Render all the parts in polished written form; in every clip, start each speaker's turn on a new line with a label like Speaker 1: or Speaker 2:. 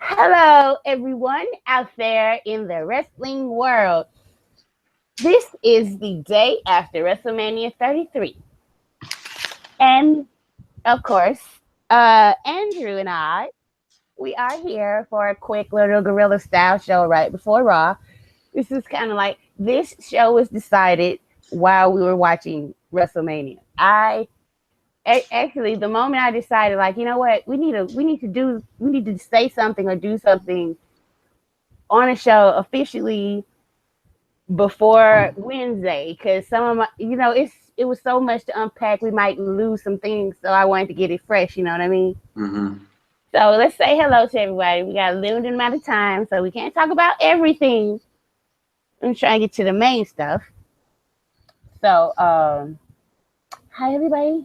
Speaker 1: Hello, everyone out there in the wrestling world. This is the day after WrestleMania 33. And of course, Andrew and we are here for a quick little guerrilla style show right before Raw. This is kind of like this show was decided while we were watching WrestleMania. Actually, the moment I decided, like, you know what, we need to say something or do something on a show officially before Wednesday, because some of my, it was so much to unpack. We might lose some things, so I wanted to get it fresh. You know what I mean?
Speaker 2: Mm-hmm.
Speaker 1: So let's say hello to everybody. We got a limited amount of time, so we can't talk about everything. I'm trying to get to the main stuff. So, hi everybody.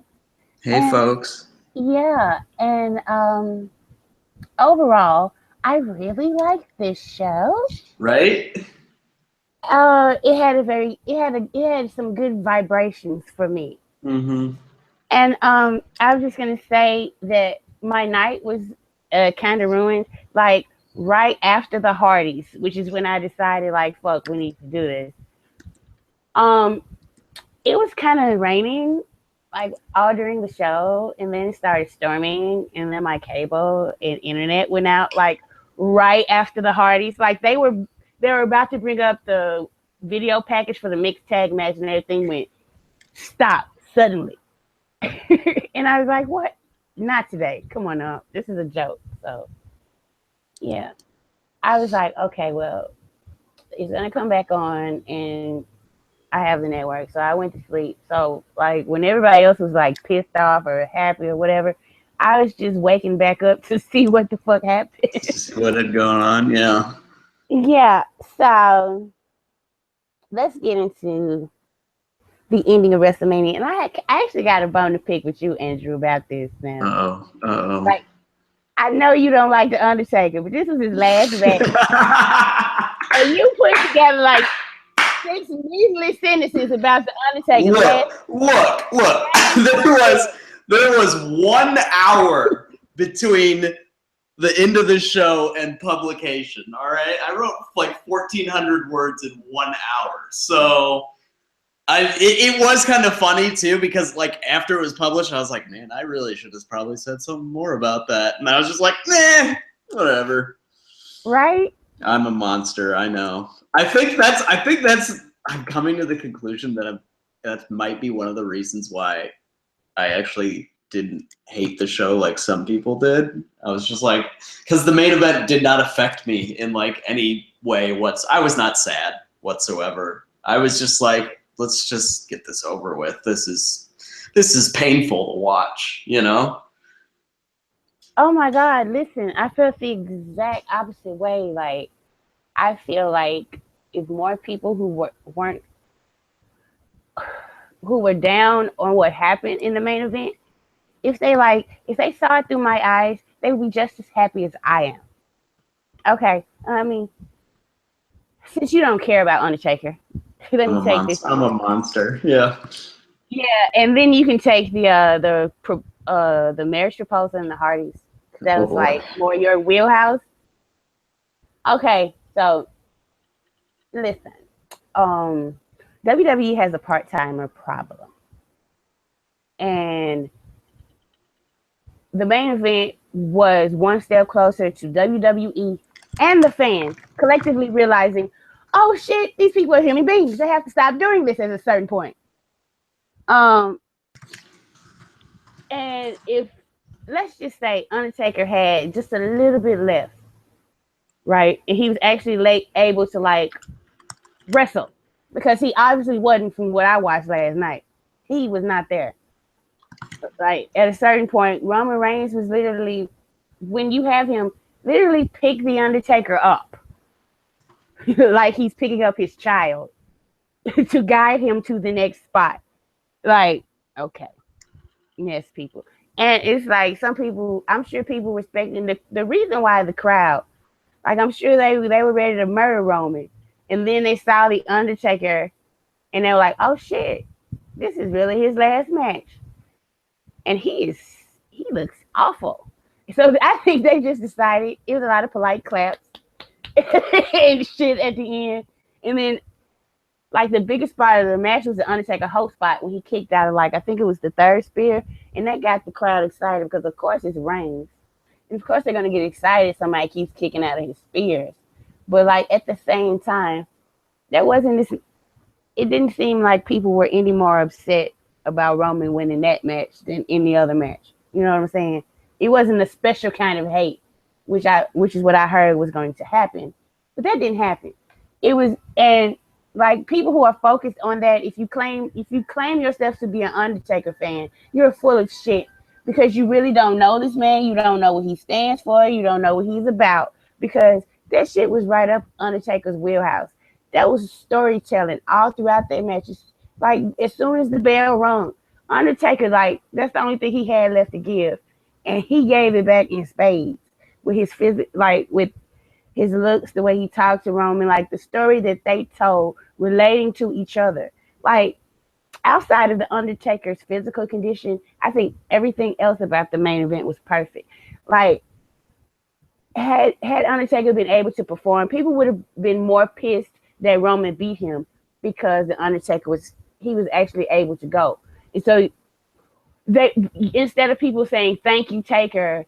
Speaker 2: Hey, folks.
Speaker 1: Yeah, and overall, I really liked this show.
Speaker 2: Right?
Speaker 1: It had some good vibrations for me.
Speaker 2: Mm-hmm.
Speaker 1: And I was just gonna say that my night was kind of ruined, like right after the Hardys, which is when I decided, like, fuck, we need to do this. Um, it was kind of raining, like all during the show, and then it started storming, and then my cable and internet went out, like right after the Hardys. Like they were about to bring up the video package for the mixed tag match, and everything went stop suddenly. And I was like, what? Not today. Come on up. This is a joke. So, yeah. I was like, okay, well, it's going to come back on and I have the network. So I went to sleep. So, like, when everybody else was, like, pissed off or happy or whatever, I was just waking back up to see what the fuck happened.
Speaker 2: What had gone on? Yeah.
Speaker 1: Yeah. So, let's get into the ending of WrestleMania. And I actually got a bone to pick with you, Andrew, about this now.
Speaker 2: Uh-oh.
Speaker 1: Like, I know you don't like The Undertaker, but this was his last match. And you put together like 6 meaningless sentences about The Undertaker.
Speaker 2: Look. There was 1 hour between the end of the show and publication, all right? I wrote like 1,400 words in 1 hour. So it was kind of funny too, because like after it was published, I was like, man, I really should have probably said something more about that. And I was just like, whatever.
Speaker 1: Right?
Speaker 2: I'm a monster, I know. I think that's I'm coming to the conclusion that that might be one of the reasons why I actually didn't hate the show like some people did. I was just like, because the main event did not affect me in like any way. I was not sad whatsoever. I was just like, let's just get this over with. This is painful to watch, you know?
Speaker 1: Oh my God, listen, I felt the exact opposite way. Like, I feel like if more people who were down on what happened in the main event, if they saw it through my eyes, they would be just as happy as I am. Okay. I mean, since you don't care about Undertaker, let me take this.
Speaker 2: I'm a monster. Yeah.
Speaker 1: Yeah, and then you can take the marriage proposal and the Hardys. That was like more your wheelhouse. Okay, so listen, WWE has a part-timer problem, and the main event was one step closer to WWE and the fans collectively realizing, oh shit, these people are human beings. They have to stop doing this at a certain point. And if, let's just say, Undertaker had just a little bit left, right? And he was actually able to like wrestle, because he obviously wasn't, from what I watched last night. He was not there. Like at a certain point, Roman Reigns was literally, when you have him literally pick the Undertaker up, like he's picking up his child to guide him to the next spot. Like, okay, yes, people. And it's like some people, I'm sure people respecting the reason why the crowd, like I'm sure they were ready to murder Roman. And then they saw the Undertaker and they were like, oh shit, this is really his last match. And he looks awful. So I think they just decided it was a lot of polite claps and shit at the end. And then like the biggest spot of the match was the Undertaker host spot when he kicked out of like I think it was the third spear, and that got the crowd excited because of course it's Reigns, and of course they're gonna get excited if somebody keeps kicking out of his spears. But like at the same time, that wasn't this. It didn't seem like people were any more upset about Roman winning that match than any other match. You know what I'm saying? It wasn't a special kind of hate, which is what I heard was going to happen, but that didn't happen. It was and like people who are focused on that, if you claim yourself to be an Undertaker fan, you're full of shit because you really don't know this man. You don't know what he stands for. You don't know what he's about because that shit was right up Undertaker's wheelhouse. That was storytelling all throughout their matches. Like as soon as the bell rung, Undertaker like that's the only thing he had left to give, and he gave it back in spades with his with his looks, the way he talked to Roman, like the story that they told relating to each other. Like outside of the Undertaker's physical condition, I think everything else about the main event was perfect. Like had Undertaker been able to perform, people would have been more pissed that Roman beat him because the Undertaker was actually able to go. And so they instead of people saying thank you, Taker,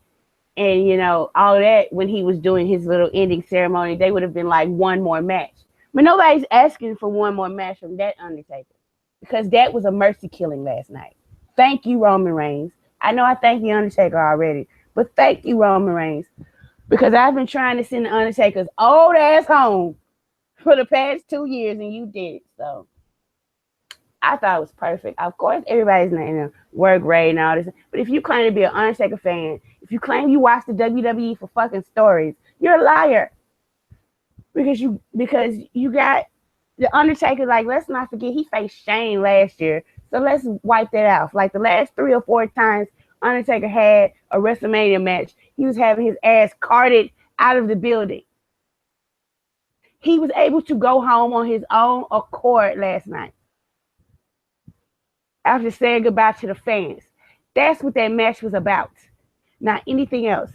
Speaker 1: and you know all that when he was doing his little ending ceremony, they would have been like one more match. But nobody's asking for one more match from that Undertaker because that was a mercy killing last night. Thank you, Roman Reigns. I know I thanked the Undertaker already, but thank you, Roman Reigns, because I've been trying to send the Undertaker's old ass home for the past 2 years, and you did it. So I thought it was perfect. Of course, everybody's not in a work rate and all this. But if you claim to be an Undertaker fan, if you claim you watch the WWE for fucking stories, you're a liar. Because you got the Undertaker, like, let's not forget, he faced Shane last year. So let's wipe that out. Like the last 3 or 4 times Undertaker had a WrestleMania match, he was having his ass carted out of the building. He was able to go home on his own accord last night after saying goodbye to the fans. That's what that match was about, not anything else.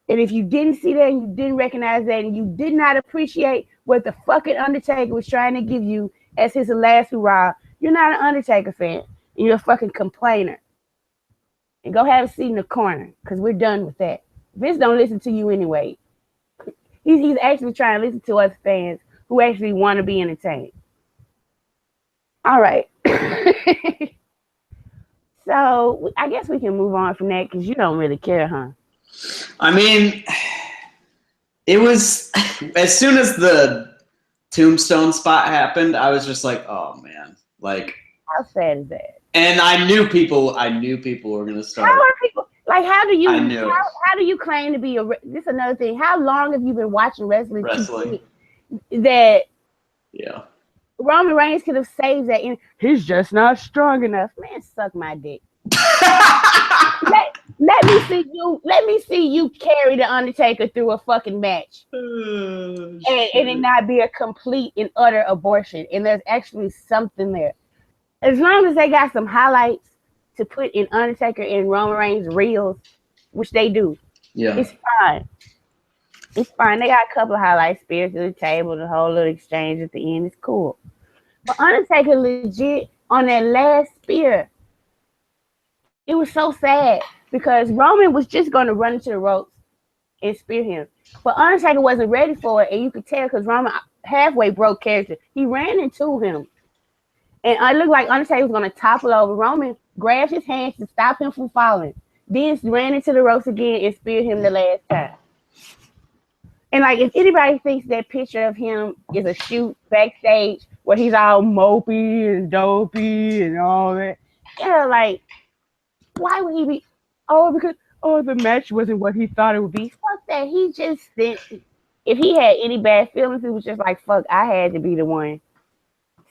Speaker 1: And if you didn't see that and you didn't recognize that and you did not appreciate what the fucking Undertaker was trying to give you as his last hurrah, you're not an Undertaker fan and you're a fucking complainer. And go have a seat in the corner because we're done with that. Vince don't listen to you anyway. He's actually trying to listen to us fans who actually want to be entertained. All right. So I guess we can move on from that because you don't really care, huh?
Speaker 2: I mean, it was as soon as the tombstone spot happened, I was just like, oh man, like
Speaker 1: how sad is that?
Speaker 2: And I knew people were gonna start.
Speaker 1: How are people like? How do
Speaker 2: I knew.
Speaker 1: How do you claim to be a? This is another thing. How long have you been watching wrestling? That
Speaker 2: yeah.
Speaker 1: Roman Reigns could have saved that. He's just not strong enough. Man, suck my dick. let me see you carry the Undertaker through a fucking match, and it not be a complete and utter abortion. And there's actually something there. As long as they got some highlights to put in Undertaker and Roman Reigns reels, which they do, it's fine. It's fine. They got a couple of highlights, spears to the table, the whole little exchange at the end. It's cool. But Undertaker legit on that last spear, it was so sad because Roman was just going to run into the ropes and spear him. But Undertaker wasn't ready for it, and you could tell because Roman halfway broke character. He ran into him. And it looked like Undertaker was going to topple over. Roman grabbed his hands to stop him from falling. Then ran into the ropes again and speared him the last time. And like, if anybody thinks that picture of him is a shoot backstage where he's all mopey and dopey and all that, like, why would he be? Because the match wasn't what he thought it would be. Fuck that. He just didn't. If he had any bad feelings, it was just like, fuck, I had to be the one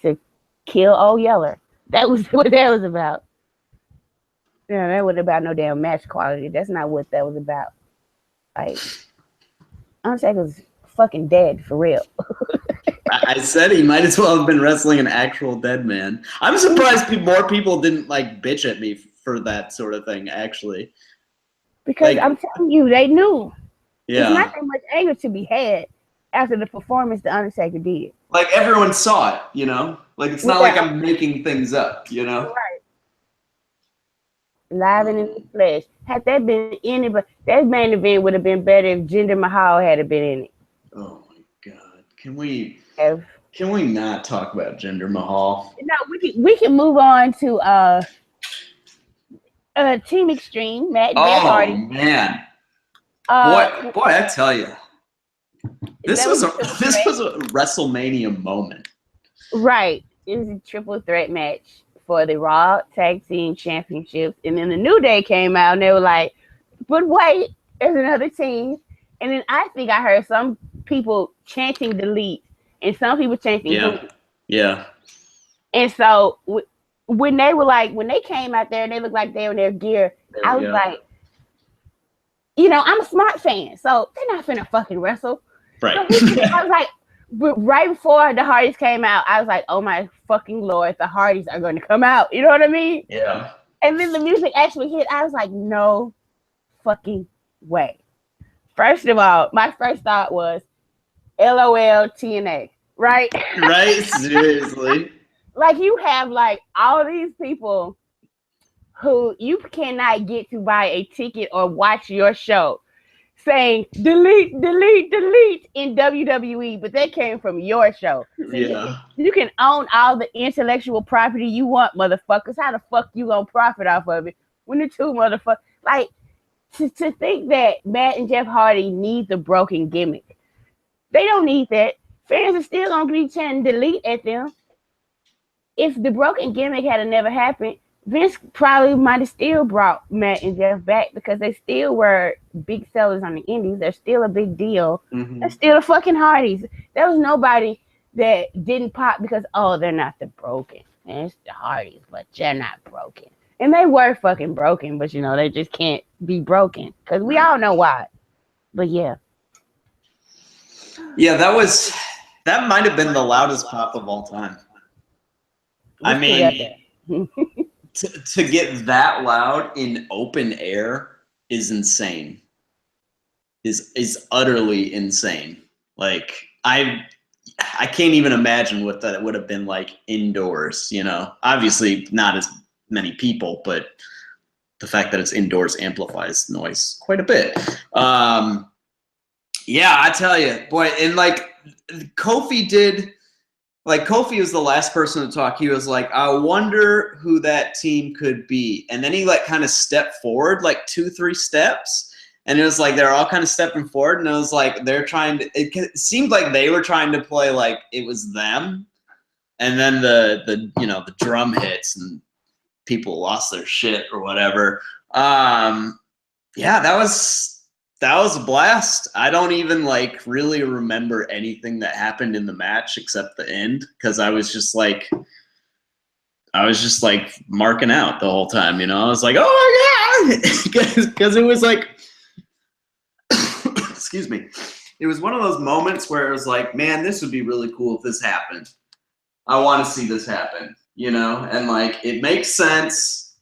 Speaker 1: to kill old Yeller. That was what that was about. Yeah, that wasn't about no damn match quality. That's not what that was about. Like, Undertaker was fucking dead for real.
Speaker 2: I said he might as well have been wrestling an actual dead man. I'm surprised more people didn't like bitch at me for that sort of thing, actually.
Speaker 1: Because
Speaker 2: Like,
Speaker 1: I'm telling you, they knew.
Speaker 2: yeah.
Speaker 1: It's not that much anger to be had after the performance the Undertaker did.
Speaker 2: Like, everyone saw it, you know? Like, it's not like I'm making things up, you know?
Speaker 1: Right. Live and in the flesh. Had that been anybody, that main event would have been better if Jinder Mahal had been in it.
Speaker 2: Oh my God! Can we
Speaker 1: If,
Speaker 2: not talk about Jinder Mahal?
Speaker 1: no, we can move on to Team Extreme, Matt and Jeff Hardy.
Speaker 2: Man, boy, I tell you, this was a WrestleMania moment.
Speaker 1: Right. It was a triple threat match for the Raw Tag Team Championships. And then the New Day came out and they were like, but wait, there's another team. And then I think I heard some people chanting delete and some people chanting who.
Speaker 2: Yeah.
Speaker 1: And so when they came out there and they looked like they were in their gear, I was like, I'm a smart fan. So they're not finna fucking wrestle.
Speaker 2: Right.
Speaker 1: So I was like, but right before the Hardys came out, I was like, oh my fucking Lord, the Hardys are going to come out. You know what I mean?
Speaker 2: Yeah.
Speaker 1: And then the music actually hit. I was like, no fucking way. First of all, my first thought was LOL TNA, right?
Speaker 2: Right? Seriously.
Speaker 1: Like you have like all these people who you cannot get to buy a ticket or watch your show saying delete, delete, delete in WWE, but that came from your show. So you can own all the intellectual property you want, motherfuckers. How the fuck you gonna profit off of it when the two motherfuckers like to think that Matt and Jeff Hardy need the broken gimmick? They don't need that. Fans are still gonna be chanting delete at them. If the broken gimmick had never happened, Vince probably might have still brought Matt and Jeff back because they still were big sellers on the indies. They're still a big deal.
Speaker 2: Mm-hmm.
Speaker 1: They're still the fucking Hardys. There was nobody that didn't pop because, they're not the broken. And it's the Hardys, but they're not broken. And they were fucking broken, but they just can't be broken because we all know why. But yeah.
Speaker 2: Yeah, that might have been the loudest pop of all time. I mean, to get that loud in open air is insane. Is utterly insane. Like I can't even imagine what that would have been like indoors, Obviously not as many people, but the fact that it's indoors amplifies noise quite a bit. Yeah, I tell you, boy, and like Kofi was the last person to talk. He was like, I wonder who that team could be. And then he like kind of stepped forward like 2-3 steps. And it was like they're all kind of stepping forward. And it was like it seemed like they were trying to play like it was them. And then the drum hits and people lost their shit or whatever. Yeah, that was a blast. I don't even like really remember anything that happened in the match except the end because I was just like marking out the whole time, I was like, oh my God, because it was like, excuse me, it was one of those moments where it was like, man, this would be really cool if this happened. I want to see this happen, and like it makes sense.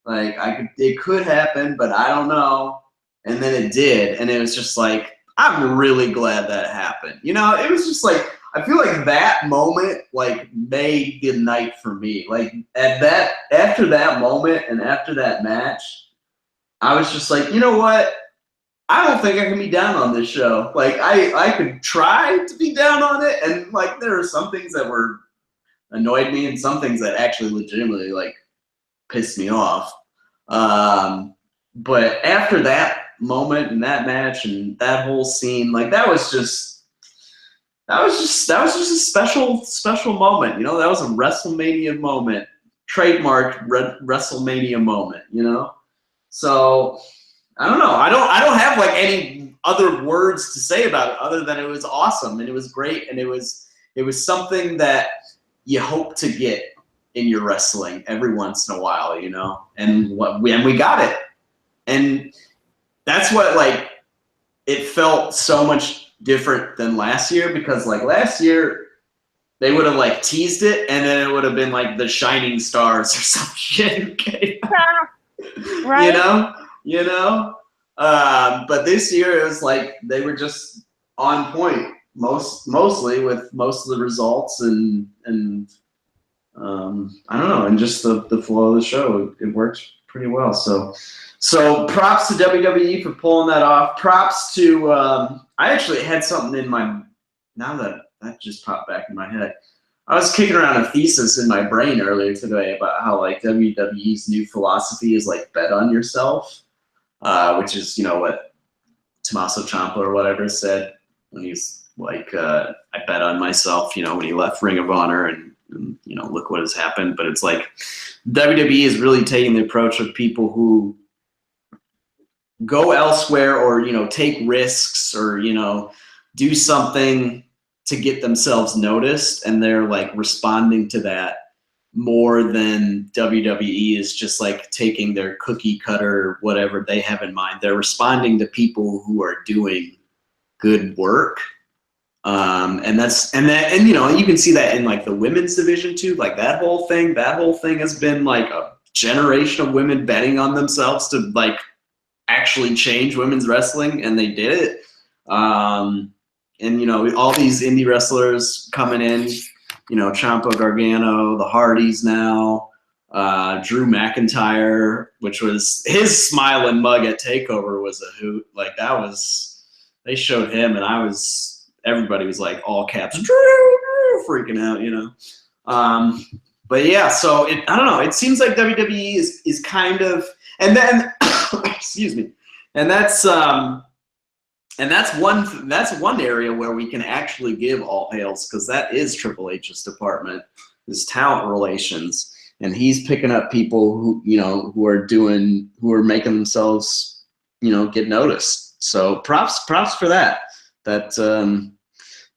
Speaker 2: Like it could happen, but I don't know. And then it did, and it was just like, I'm really glad that happened. It was just like, I feel like that moment like made the night for me. Like after that moment and after that match, I was just like, you know what? I don't think I can be down on this show. Like I could try to be down on it, and like there are some things that were annoyed me and some things that actually legitimately like pissed me off. But after that moment and that match and that whole scene, like that was just a special moment. That was a WrestleMania moment, trademarked WrestleMania moment. So I don't know. I don't have like any other words to say about it other than it was awesome and it was great and it was something that you hope to get in your wrestling every once in a while, and we got it. And that's what, like, it felt so much different than last year because, like, last year they would have, like, teased it and then it would have been, like, the Shining Stars or some shit. Okay?
Speaker 1: Right.
Speaker 2: You know? But this year it was like they were just on point, mostly with most of the results and I don't know, and just the flow of the show. It worked pretty well. So props to WWE for pulling that off. Props to I actually had something in my now that just popped back in my head. I was kicking around a thesis in my brain earlier today about how like WWE's new philosophy is like bet on yourself, which is what Tommaso Ciampa or whatever said when he's like, I bet on myself, when he left Ring of Honor and look what has happened. But it's like WWE is really taking the approach of people who go elsewhere or, take risks or, do something to get themselves noticed. And they're like responding to that more than WWE is just like taking their cookie cutter, whatever they have in mind. They're responding to people who are doing good work. And you can see that in like the women's division too. Like that whole thing has been like a generation of women betting on themselves to like actually change women's wrestling, and they did it. And all these indie wrestlers coming in, Ciampa, Gargano, the Hardys now, Drew McIntyre, which was his smile and mug at TakeOver was a hoot. Like they showed him, and everybody was like all caps, Drew, freaking out, But yeah, so I don't know. It seems like WWE is kind of, and then excuse me, and that's one area where we can actually give all hails, because that is Triple H's department, is talent relations, and he's picking up people who are making themselves get noticed. So props for that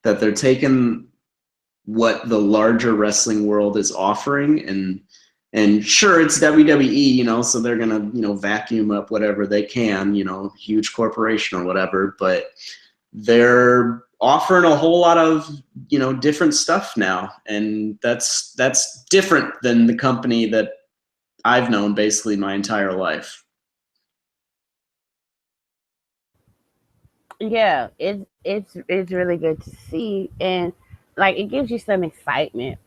Speaker 2: they're taking what the larger wrestling world is offering, and sure, it's WWE, so they're gonna vacuum up whatever they can, huge corporation or whatever, but they're offering a whole lot of different stuff now, and that's different than the company that I've known basically my entire life.
Speaker 1: Yeah, it's really good to see, and like it gives you some excitement.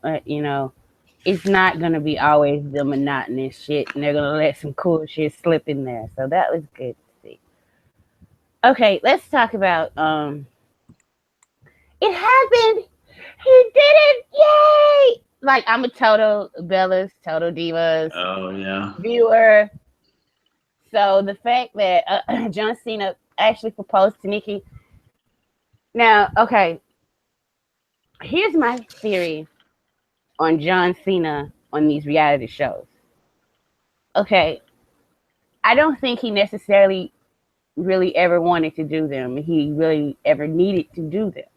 Speaker 1: It's not gonna be always the monotonous shit, and they're gonna let some cool shit slip in there. So that was good to see. Okay, let's talk about it happened. He did it! Yay! Like I'm a total Bellas, total Divas viewer. So the fact that John Cena actually proposed to Nikki. Now, okay, here's my theory on John Cena on these reality shows. Okay, I don't think he necessarily really ever wanted to do them. He really ever needed to do them.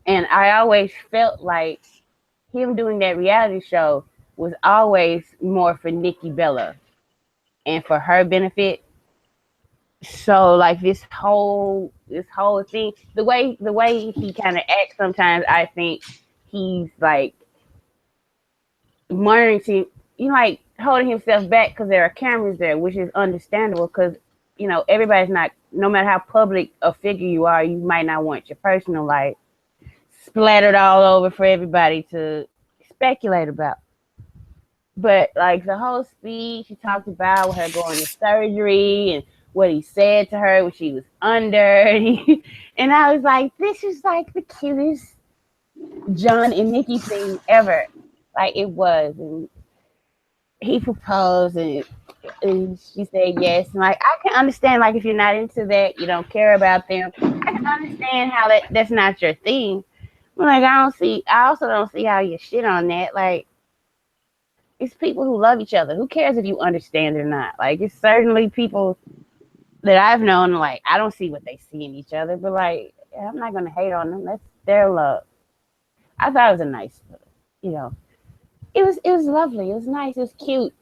Speaker 1: And I always felt like him doing that reality show was always more for Nikki Bella and for her benefit. So like this whole thing, the way he kind of acts sometimes, I think he's like monitoring, like holding himself back because there are cameras there, which is understandable because everybody's not, no matter how public a figure you are, you might not want your personal life splattered all over for everybody to speculate about. But like the whole speech he talked about her going to surgery and what he said to her when she was under, and I was like, this is like the cutest John and Nikki thing ever. Like it was, and he proposed, and she said yes. And like I can understand, like if you're not into that, you don't care about them. I can understand how that's not your thing. But like I also don't see how you shit on that. Like it's people who love each other. Who cares if you understand or not? Like it's certainly people that I've known. Like I don't see what they see in each other, but like I'm not gonna hate on them. That's their love. I thought it was a nice, it was lovely. It was nice. It was cute.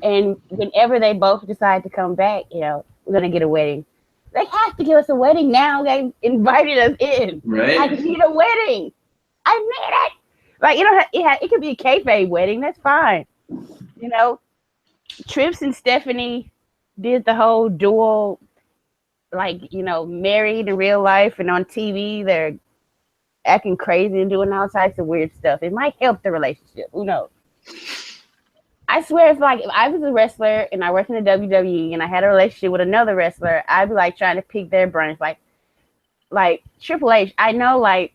Speaker 1: And whenever they both decide to come back, we're gonna get a wedding. They have to give us a wedding now. They invited us in.
Speaker 2: Right.
Speaker 1: I need a wedding. I need it. Like it could be a kayfabe wedding. That's fine. Trips and Stephanie did the whole dual, like, married in real life and on TV, they're acting crazy and doing all types of weird stuff. It might help the relationship. Who knows? I swear, if I was a wrestler and I worked in the WWE and I had a relationship with another wrestler, I'd be like trying to pick their brains. Like Triple H, I know like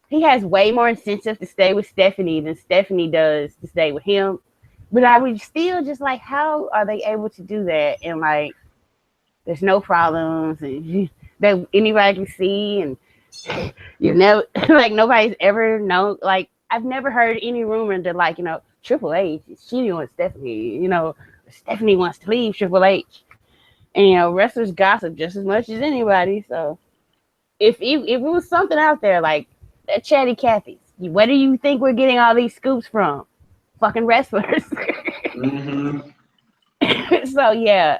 Speaker 1: he has way more incentive to stay with Stephanie than Stephanie does to stay with him. But I would still just like, how are they able to do that? And like, there's no problems and that anybody can see, and you never like nobody's ever known. Like I've never heard any rumor that like Triple H is cheating on Stephanie. Stephanie wants to leave Triple H, and wrestlers gossip just as much as anybody. So if it was something out there like that, Chatty Cathy's, where do you think we're getting all these scoops from? Fucking wrestlers.
Speaker 2: Mm-hmm.
Speaker 1: So yeah,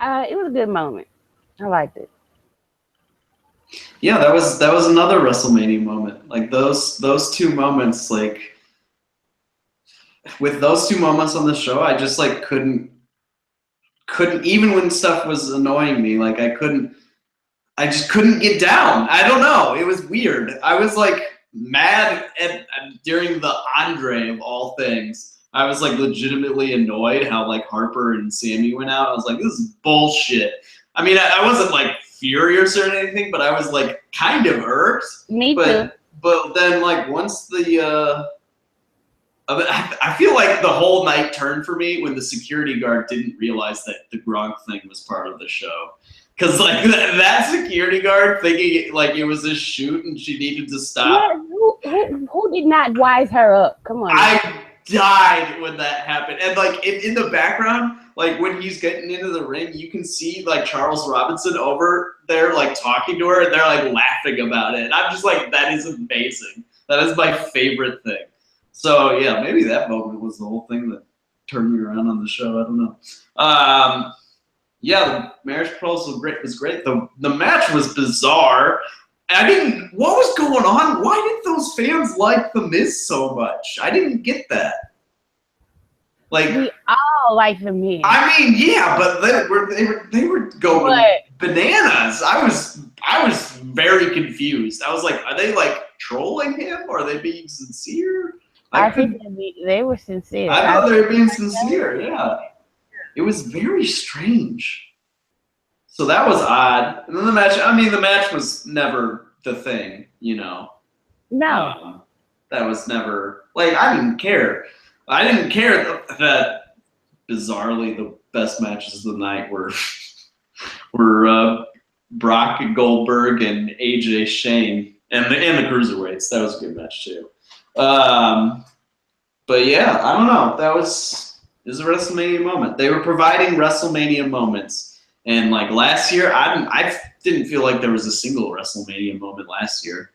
Speaker 1: it was a good moment. I liked it.
Speaker 2: Yeah, that was another WrestleMania moment. Like those two moments, like with those two moments on the show, I just like couldn't even when stuff was annoying me, like I just couldn't get down. I don't know. It was weird. I was like mad during the Andre of all things. I was like legitimately annoyed how like Harper and Sammy went out. I was like, this is bullshit. I mean, I wasn't like furious or anything, but I was like kind of irked.
Speaker 1: Me too.
Speaker 2: But then like once the I feel like the whole night turned for me when the security guard didn't realize that the Gronk thing was part of the show. Because like that security guard thinking like it was a shoot and she needed to stop.
Speaker 1: Yeah, who did not wise her up? Come on.
Speaker 2: I died when that happened. And like in the background, like when he's getting into the ring, you can see like Charles Robinson over there like talking to her and they're like laughing about it. And I'm just like, that is amazing. That is my favorite thing. So yeah, maybe that moment was the whole thing that turned me around on the show. I don't know. Yeah, the marriage proposal was great. The match was bizarre. What was going on? Why did those fans like The Miz so much? I didn't get that. Like
Speaker 1: we all like The Miz.
Speaker 2: I mean, yeah, but they were going bananas. I was very confused. I was like, are they like trolling him or are they being sincere?
Speaker 1: I think they were sincere.
Speaker 2: I thought they were being sincere, yeah. It was very strange. So that was odd. And then the match was never the thing,
Speaker 1: No.
Speaker 2: That was never, like, I didn't care. I didn't care that bizarrely the best matches of the night were Brock and Goldberg and AJ Shane and the Cruiserweights. That was a good match too. But yeah, I don't know. It was a WrestleMania moment. They were providing WrestleMania moments, and like last year, I didn't feel like there was a single WrestleMania moment last year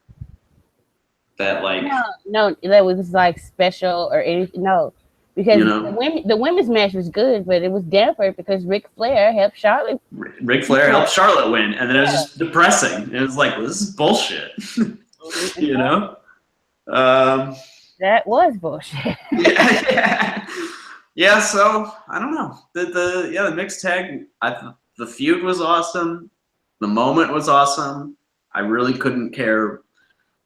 Speaker 2: that like
Speaker 1: no that was like special or anything. No, because the women's match was good, but it was dampened because Ric Flair helped Charlotte.
Speaker 2: Ric Flair helped Charlotte win, and then it was just depressing. It was like, well, this is bullshit.
Speaker 1: That was bullshit.
Speaker 2: Yeah. So I don't know. The mixed tag. The feud was awesome. The moment was awesome. I really couldn't care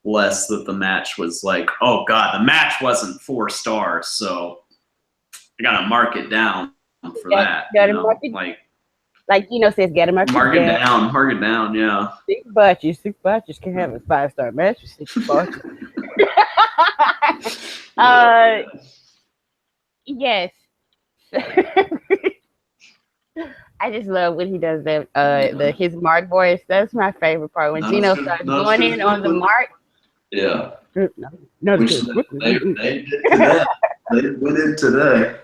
Speaker 2: less that the match was like, oh god, the match wasn't 4 stars, so I gotta mark it down for that.
Speaker 1: Mark it, like says, gotta mark it down.
Speaker 2: Mark it down. Yeah.
Speaker 1: 6 botches can have a 5-star match with 6 botches. Yes. I just love when he does that. His mark voice. That's my favorite part when Gino starts going in on the mark.
Speaker 2: Yeah.
Speaker 1: They
Speaker 2: did today. They went in today.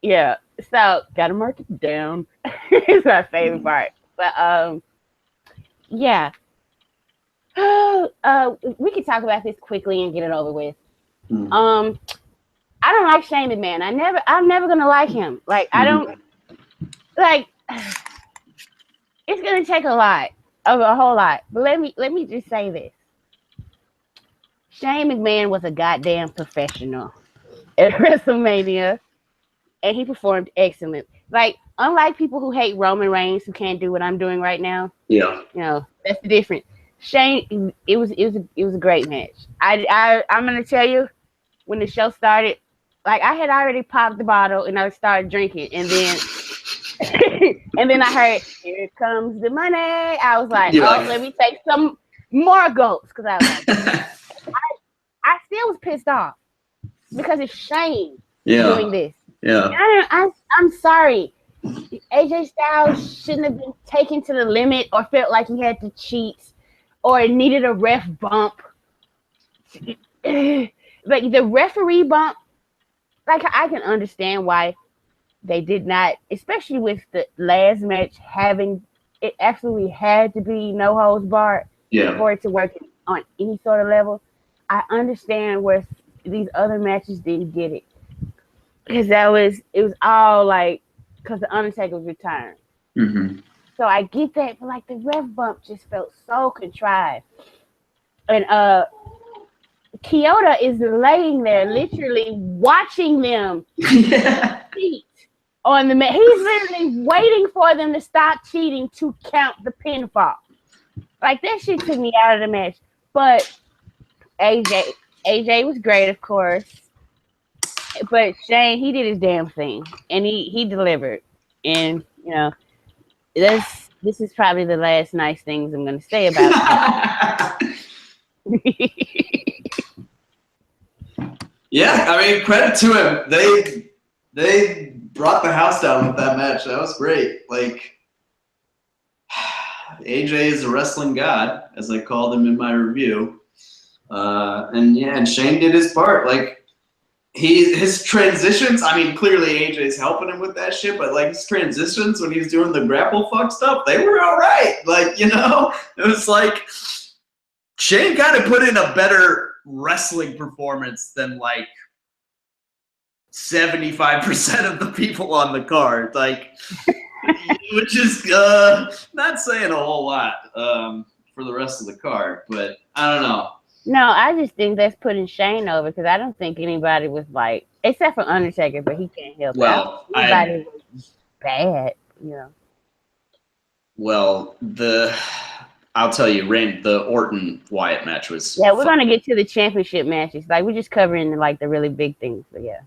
Speaker 1: Yeah. So gotta mark it down. It's my favorite part. But yeah. We can talk about this quickly and get it over with. I don't like Shane McMahon. I'm never gonna like him. Like I don't like. It's gonna take a whole lot. But let me just say this: Shane McMahon was a goddamn professional at WrestleMania. and he performed excellent. Like, unlike people who hate Roman Reigns who can't do what I'm doing right now,
Speaker 2: Yeah.
Speaker 1: you know, that's the difference. Shane, it was a great match. I'm gonna tell you, when the show started, like I had already popped the bottle and I started drinking, and then and then I heard, "Here comes the money." I was like,
Speaker 2: You're
Speaker 1: "Oh,
Speaker 2: like-
Speaker 1: let me take some more gulps," because I was like, I still was pissed off because it's Shane doing this.
Speaker 2: Yeah.
Speaker 1: I'm sorry. AJ Styles shouldn't have been taken to the limit or felt like he had to cheat or needed a ref bump. Like the referee bump, like I can understand why they did not, especially with the last match having it absolutely had to be no holds barred for it to work on any sort of level. I understand where these other matches didn't get it because it was all like because the Undertaker was retiring.
Speaker 2: Mm-hmm.
Speaker 1: So I get that, but like the ref bump just felt so contrived. And Kyoto is laying there, literally watching them cheat on the mat. He's literally waiting for them to stop cheating to count the pinfall. Like that shit took me out of the match. But AJ was great, of course. But Shane, he did his damn thing, and he delivered. And you know, this is probably the last nice things I'm going to say about it.
Speaker 2: Yeah, I mean, credit to him. They brought the house down with that match. That was great. Like, AJ is a wrestling god, as I called him in my review. And Shane did his part. Like, his transitions, I mean, clearly AJ's helping him with that shit, but like his transitions when he's doing the grapple fuck stuff, they were all right. Like, you know, it was like Shane kind of put in a better wrestling performance than like 75% of the people on the card, like, which is not saying a whole lot for the rest of the card, but I don't know.
Speaker 1: No, I just think that's putting Shane over because I don't think anybody was like, except for Undertaker, but he can't help
Speaker 2: well,
Speaker 1: it. Anybody was bad, you know.
Speaker 2: Well, I'll tell you, the Orton Wyatt match was.
Speaker 1: Yeah, we're gonna get to the championship matches. Like we're just covering like the really big things, but yeah.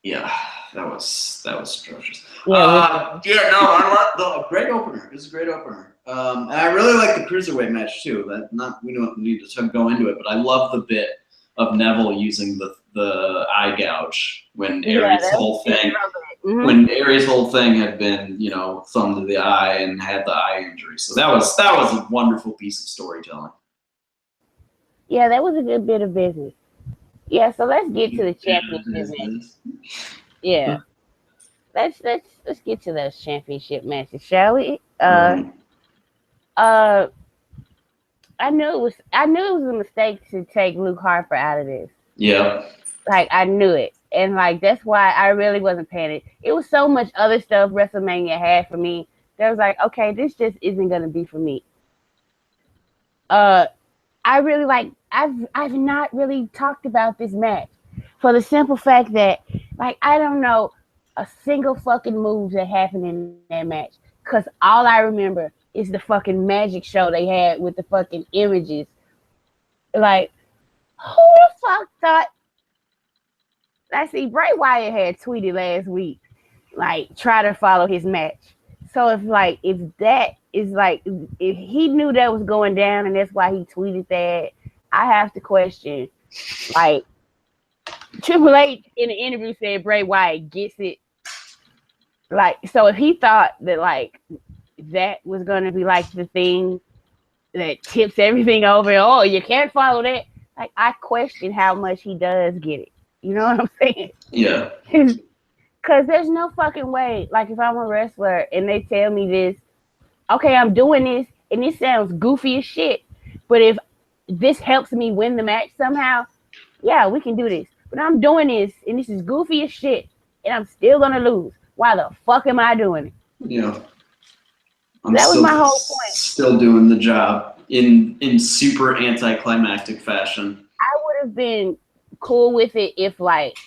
Speaker 2: Yeah, that was atrocious.
Speaker 1: Yeah,
Speaker 2: I love the great opener. It was a great opener. And I really like the cruiserweight match too. We don't need to go into it, but I love the bit of Neville using the eye gouge when Aries' whole thing.
Speaker 1: Mm-hmm.
Speaker 2: When Aries' whole thing had been, you know, thumb to the eye and had the eye injury. So that was a wonderful piece of storytelling.
Speaker 1: Yeah, that was a good bit of business. Yeah, so let's get to the championship match. Yeah. Let's get to those championship matches, shall we? I knew it was a mistake to take Luke Harper out of this.
Speaker 2: Yeah.
Speaker 1: Like I knew it. And like that's why I really wasn't panicked. It was so much other stuff WrestleMania had for me. That was like, okay, this just isn't gonna be for me. I really like I've not really talked about this match for the simple fact that like I don't know a single fucking move that happened in that match because all I remember is the fucking magic show they had with the fucking images. Like, who the fuck thought? I see Bray Wyatt had tweeted last week, like, try to follow his match. So if that is like, if he knew that was going down and that's why he tweeted that, I have to question, like, Triple H in the interview said Bray Wyatt gets it. Like, so if he thought that, like, that was going to be, like, the thing that tips everything over, oh, you can't follow that. Like, I question how much he does get it. You know what I'm saying?
Speaker 2: Yeah.
Speaker 1: Because there's no fucking way. Like, if I'm a wrestler and they tell me this, okay, I'm doing this, and this sounds goofy as shit. But if this helps me win the match somehow, yeah, we can do this. But I'm doing this, and this is goofy as shit, and I'm still going to lose. Why the fuck am I doing it?
Speaker 2: Yeah.
Speaker 1: That was my whole point.
Speaker 2: Still doing the job in super anticlimactic fashion.
Speaker 1: I would have been cool with it if like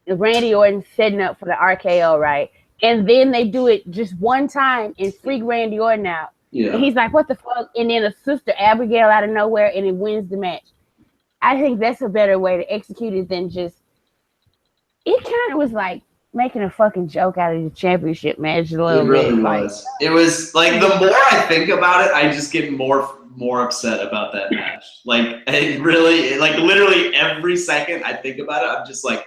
Speaker 1: Randy Orton's setting up for the RKO, right? And then they do it just one time and freak Randy Orton out.
Speaker 2: Yeah.
Speaker 1: And he's like, what the fuck? And then a sister Abigail out of nowhere and it wins the match. I think that's a better way to execute it than just, it kind of was like making a fucking joke out of the championship match a little
Speaker 2: bit. It really
Speaker 1: bit.
Speaker 2: was. It was like, the more I think about it, I just get more upset about that match. Like, it really, like literally every second I think about it, I'm just like,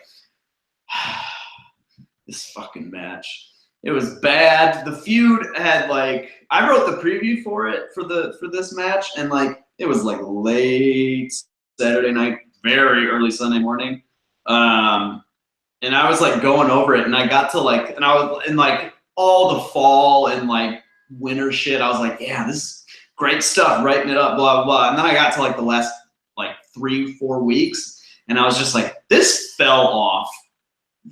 Speaker 2: this fucking match. It was bad. The feud had like, I wrote the preview for it for this match, and like it was like late Saturday night, very early Sunday morning. And I was like going over it, and I got to like, and I was in like all the fall and like winter shit. I was like, yeah, this is great stuff, writing it up, blah, blah, blah. And then I got to like the last like 3-4 weeks, and I was just like, this fell off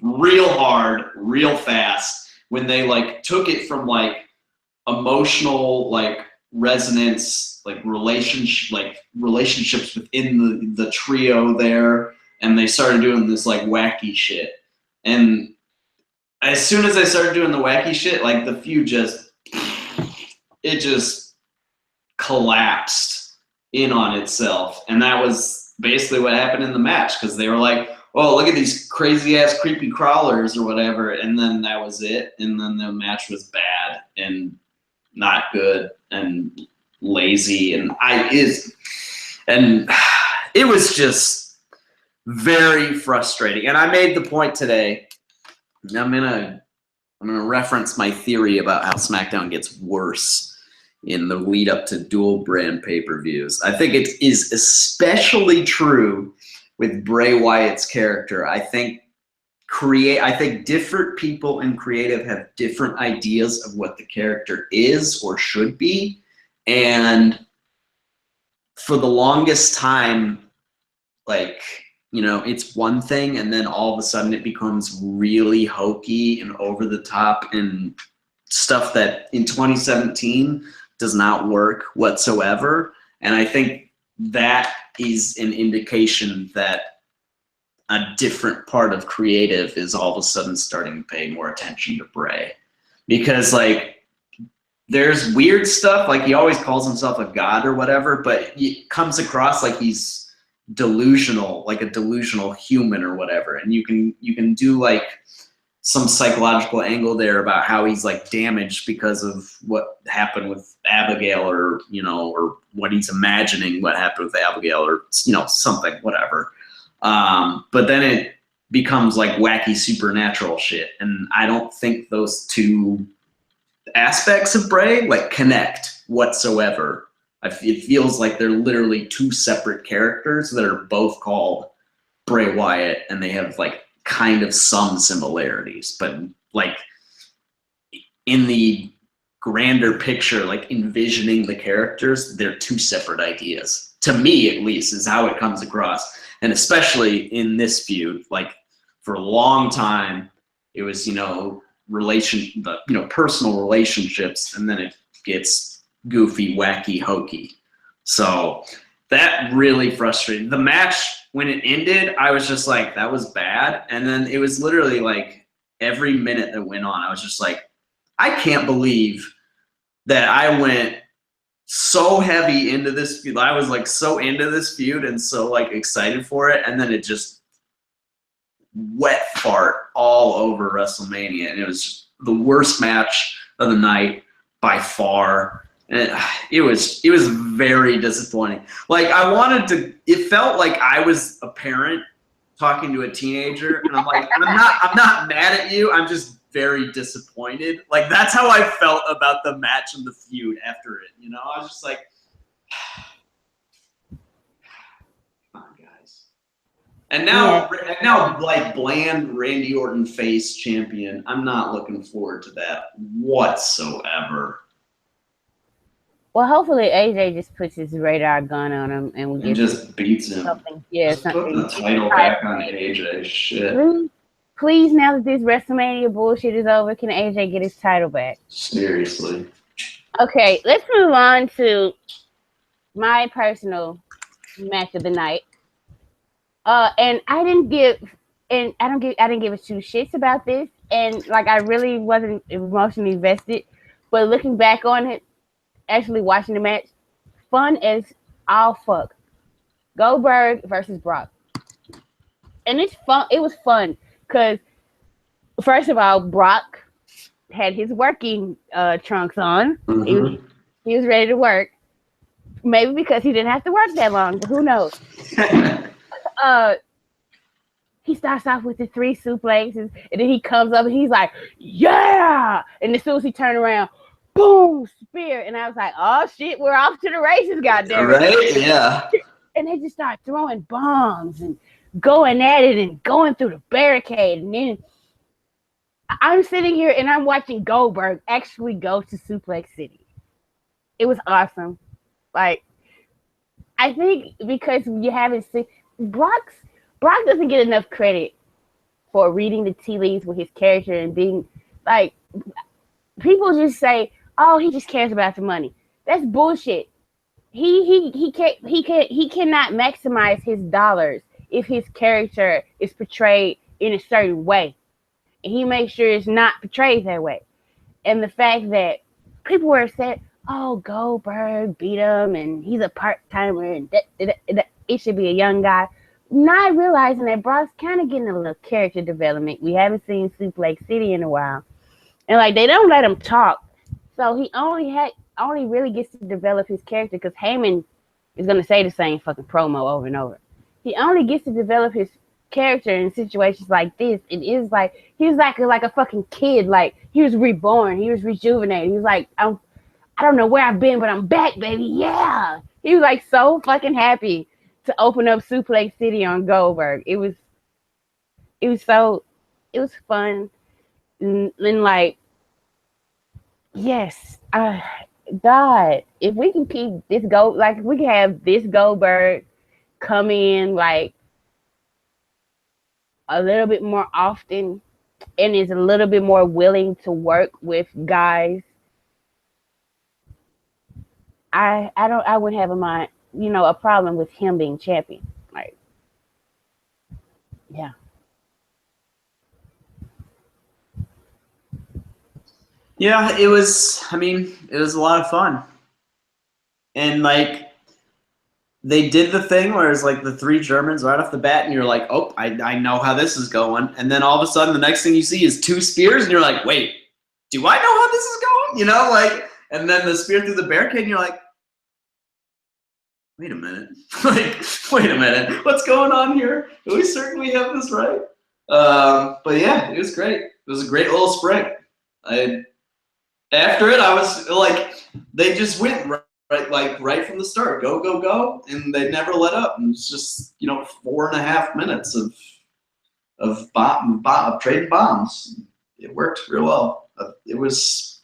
Speaker 2: real hard, real fast, when they like took it from like emotional like resonance, like relationships within the trio there, and they started doing this like wacky shit. And as soon as they started doing the wacky shit, like the feud just collapsed in on itself. And that was basically what happened in the match, because they were like, oh, look at these crazy ass creepy crawlers or whatever, and then that was it. And then the match was bad and not good and lazy, and it was just very frustrating. And I made the point today, and I'm gonna reference my theory about how SmackDown gets worse in the lead up to dual brand pay-per-views. I think it is especially true with Bray Wyatt's character. I think different people in creative have different ideas of what the character is or should be. And for the longest time, like, you know, it's one thing, and then all of a sudden it becomes really hokey and over the top and stuff that in 2017 does not work whatsoever. And I think that is an indication that a different part of creative is all of a sudden starting to pay more attention to Bray. Because like, there's weird stuff, like he always calls himself a god or whatever, but it comes across like he's delusional, like a delusional human or whatever. And you can do like some psychological angle there about how he's like damaged because of what happened with Abigail, or, you know, or what he's imagining what happened with Abigail, or, you know, something, whatever. But then it becomes like wacky supernatural shit. And I don't think those two aspects of Bray like connect whatsoever. It feels like they're literally two separate characters that are both called Bray Wyatt, and they have like kind of some similarities, but like in the grander picture, like envisioning the characters, they're two separate ideas. To me, at least, is how it comes across. And especially in this feud, like for a long time, it was, you know, personal relationships, and then it gets goofy, wacky, hokey. So that really frustrated. The match, when it ended, I was just like, that was bad. And then it was literally like every minute that went on, I was just like, I can't believe that I went so heavy into this feud. I was like so into this feud and so like excited for it, and then it just wet fart all over WrestleMania, and it was just the worst match of the night by far. And it was very disappointing. Like it felt like I was a parent talking to a teenager, and I'm like, I'm not mad at you, I'm just very disappointed. Like that's how I felt about the match and the feud after it. You know, I was just like, come on, guys. And now like bland Randy Orton face champion, I'm not looking forward to that whatsoever.
Speaker 1: Well, hopefully AJ just puts his radar gun on him and
Speaker 2: just beats him.
Speaker 1: Something. Yeah,
Speaker 2: just put the title back on AJ. Shit.
Speaker 1: Please, now that this WrestleMania bullshit is over, can AJ get his title back?
Speaker 2: Seriously.
Speaker 1: Okay, let's move on to my personal match of the night. And I didn't give a two shits about this, and like I really wasn't emotionally invested. But looking back on it, actually watching the match, fun as all fuck. Goldberg versus Brock, and it's fun. It was fun because first of all, Brock had his working trunks on.
Speaker 2: Mm-hmm.
Speaker 1: He was ready to work. Maybe because he didn't have to work that long. Who knows? Uh, he starts off with the three suplexes, and then he comes up and he's like, "Yeah!" And as soon as he turned around, boom, spear. And I was like, "Oh shit, we're off to the races, goddamn it!"
Speaker 2: Right? Yeah.
Speaker 1: And they just start throwing bombs and going at it and going through the barricade. And then I'm sitting here and I'm watching Goldberg actually go to Suplex City. It was awesome. Like, I think because you haven't seen Brock doesn't get enough credit for reading the tea leaves with his character and being like, people just say, "Oh, he just cares about the money." That's bullshit. He cannot maximize his dollars if his character is portrayed in a certain way, and he makes sure it's not portrayed that way. And the fact that people were upset, "Oh, Goldberg beat him, and he's a part timer, and it should be a young guy," not realizing that Brock's kind of getting a little character development. We haven't seen Suplex City in a while, and like they don't let him talk, so he only really gets to develop his character because Heyman is gonna say the same fucking promo over and over. He only gets to develop his character in situations like this. It is like he was like a fucking kid. Like he was reborn. He was rejuvenated. He was like, I don't know where I've been, but I'm back, baby. Yeah. He was like so fucking happy to open up Suplex City on Goldberg. It was fun. And like, yes, God, if we can keep this we can have this Goldberg come in like a little bit more often and is a little bit more willing to work with guys, I wouldn't have a problem with him being champion. Like, yeah.
Speaker 2: Yeah, it was a lot of fun. And like they did the thing where it's like the three Germans right off the bat, and you're like, "Oh, I know how this is going." And then all of a sudden the next thing you see is two spears, and you're like, "Wait, do I know how this is going?" You know, like, and then the spear through the barricade, and you're like, "Wait a minute." Like, wait a minute. What's going on here? Do we certainly have this right? But yeah, it was great. It was a great little spring. After it, I was like, they just went right from the start. Go, go, go. And they never let up. And it was just, 4.5 minutes of trading bombs. It worked real well. It was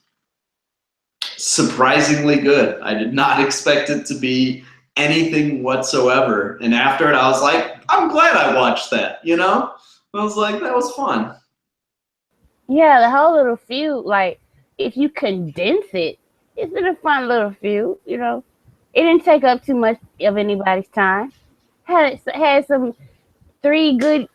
Speaker 2: surprisingly good. I did not expect it to be anything whatsoever. And after it, I was like, I'm glad I watched that, I was like, that was fun.
Speaker 1: Yeah, the whole little feud, like, if you condense it, it's been a fun little feud, It didn't take up too much of anybody's time. Had some 3 good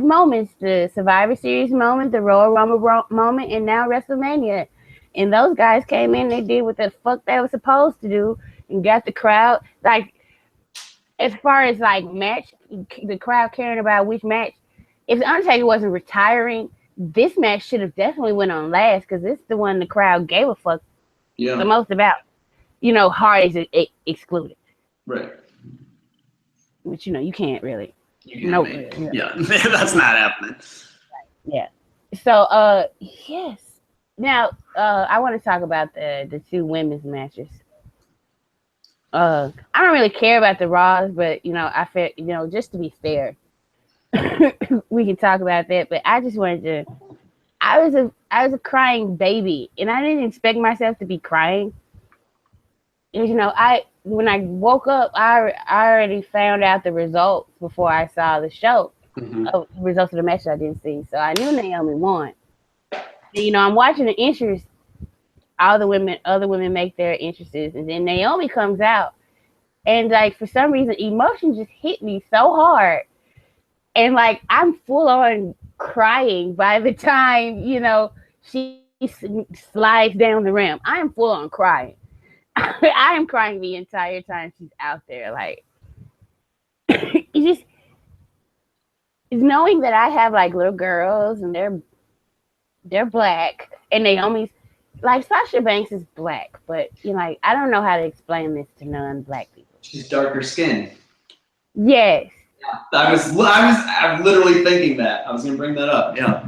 Speaker 1: moments: the Survivor Series moment, the Royal Rumble moment, and now WrestleMania. And those guys came in, they did what the fuck they were supposed to do, and got the crowd. Like, as far as like match, the crowd caring about which match. If the Undertaker wasn't retiring, this match should have definitely went on last because it's the one the crowd gave a fuck the most about. Hardy's excluded.
Speaker 2: Right.
Speaker 1: Which, you can't really.
Speaker 2: Yeah, that's not happening.
Speaker 1: Yeah. So, yes. Now, I want to talk about the 2 women's matches. I don't really care about the Raws, but, I feel, just to be fair, we can talk about that. But I just wanted to. I was a crying baby, and I didn't expect myself to be crying. And, when I woke up, I already found out the results before I saw the show.
Speaker 2: Mm-hmm.
Speaker 1: The results of the match I didn't see, so I knew Naomi won. And, I'm watching the entries. Other women make their entrances, and then Naomi comes out, And like for some reason, emotion just hit me so hard, and like I'm full on crying by the time she slides down the ramp. I am full on crying. I am crying the entire time she's out there. Like it just is knowing that I have like little girls and they're black and Naomi's like Sasha Banks is black, but like I don't know how to explain this to non-black people.
Speaker 2: She's darker skinned.
Speaker 1: Yes.
Speaker 2: Yeah, I'm literally thinking that. I was gonna bring that up. Yeah.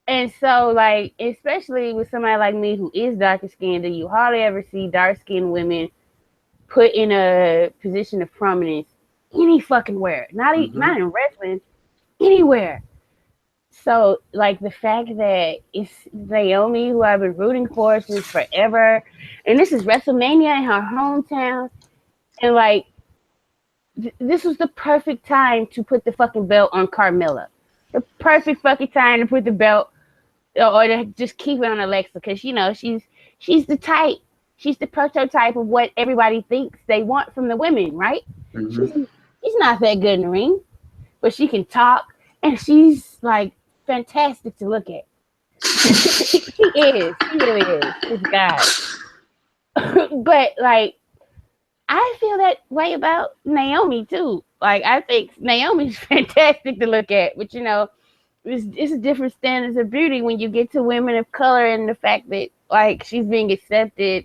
Speaker 1: And so, like, especially with somebody like me who is darker skinned, you hardly ever see dark skinned women put in a position of prominence any fucking where. Not in wrestling, anywhere. So, like, the fact that it's Naomi, who I've been rooting for since forever, and this is WrestleMania in her hometown, and like, this was the perfect time to put the fucking belt on Carmella. The perfect fucking time to put the belt, or to just keep it on Alexa, because she's the type. She's the prototype of what everybody thinks they want from the women, right?
Speaker 2: Mm-hmm.
Speaker 1: She's not that good in the ring, but she can talk, and she's like fantastic to look at. She is. She really is. She's God. But like, I feel that way about Naomi too. Like, I think Naomi's fantastic to look at, but it's a different standards of beauty when you get to women of color, and the fact that like she's being accepted,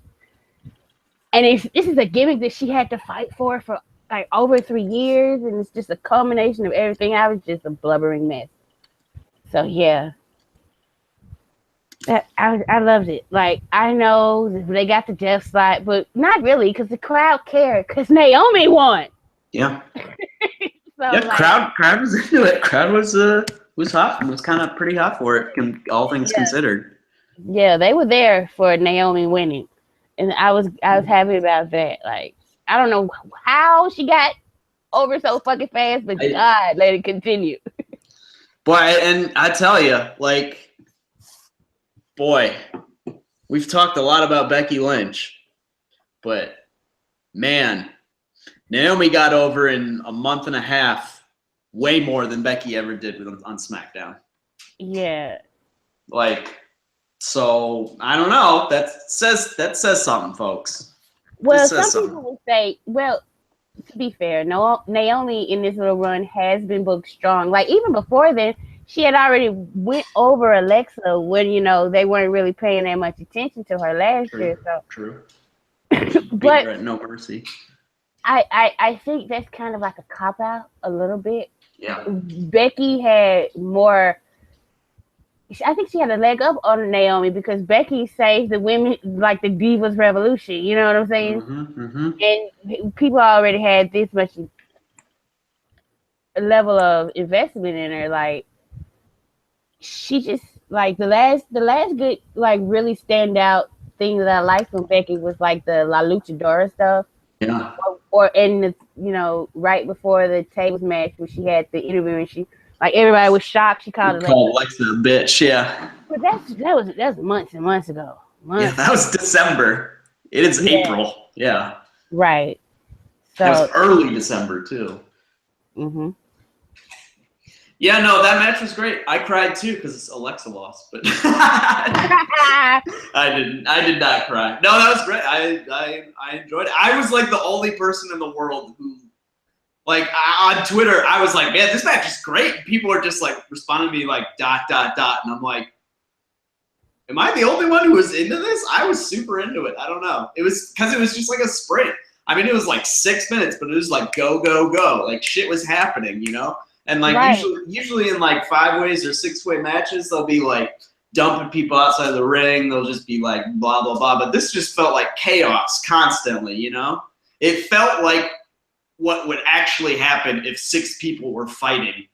Speaker 1: and this is a gimmick that she had to fight for like over 3 years, and it's just a culmination of everything. I was just a blubbering mess. So yeah, I loved it. Like, I know they got the death slide, but not really, because the crowd cared, because Naomi won.
Speaker 2: Yeah.
Speaker 1: So,
Speaker 2: yeah, like, crowd was into it. Crowd was hot and was kind of pretty hot for it, all things considered.
Speaker 1: Yeah, they were there for Naomi winning, and I was happy about that. Like, I don't know how she got over so fucking fast, but God, let it continue.
Speaker 2: Boy, and I tell you, like, boy, we've talked a lot about Becky Lynch, but man, Naomi got over in a month and a half, way more than Becky ever did on SmackDown.
Speaker 1: Yeah.
Speaker 2: Like, so I don't know. That says something, folks.
Speaker 1: Well, some people will say, well, to be fair, Naomi in this little run has been booked strong. Like, even before then, she had already went over Alexa when they weren't really paying that much attention to her last year. So
Speaker 2: true.
Speaker 1: But
Speaker 2: no mercy.
Speaker 1: I think that's kind of like a cop out a little bit.
Speaker 2: Yeah.
Speaker 1: Becky had more. I think she had a leg up on Naomi because Becky saved the women, like the Divas Revolution. You know what I'm saying? And people already had this much level of investment in her. Like, she just, like, the last good, like, really standout thing that I liked from Becky was like the La Luchadora stuff.
Speaker 2: Yeah.
Speaker 1: Or in the, right before the tables match where she had the interview and she, like, everybody was shocked. She called
Speaker 2: Alexa a bitch, yeah.
Speaker 1: But that was months and months ago.
Speaker 2: Yeah, that was December. It is April. Yeah.
Speaker 1: Right. So
Speaker 2: that was early December too.
Speaker 1: Mm-hmm.
Speaker 2: Yeah, no, that match was great. I cried too because Alexa lost, but I did not cry. No, that was great. I enjoyed it. I was like the only person in the world who, like, on Twitter, I was like, man, this match is great. People are just like responding to me like ... and I'm like, am I the only one who was into this? I was super into it. I don't know. It was because it was just like a sprint. I mean, it was like 6 minutes, but it was like go, go, go. Like, shit was happening, And like usually in like 5-ways or 6-way matches, they'll be like dumping people outside the ring. They'll just be like blah, blah, blah. But this just felt like chaos constantly, It felt like what would actually happen if 6 people were fighting,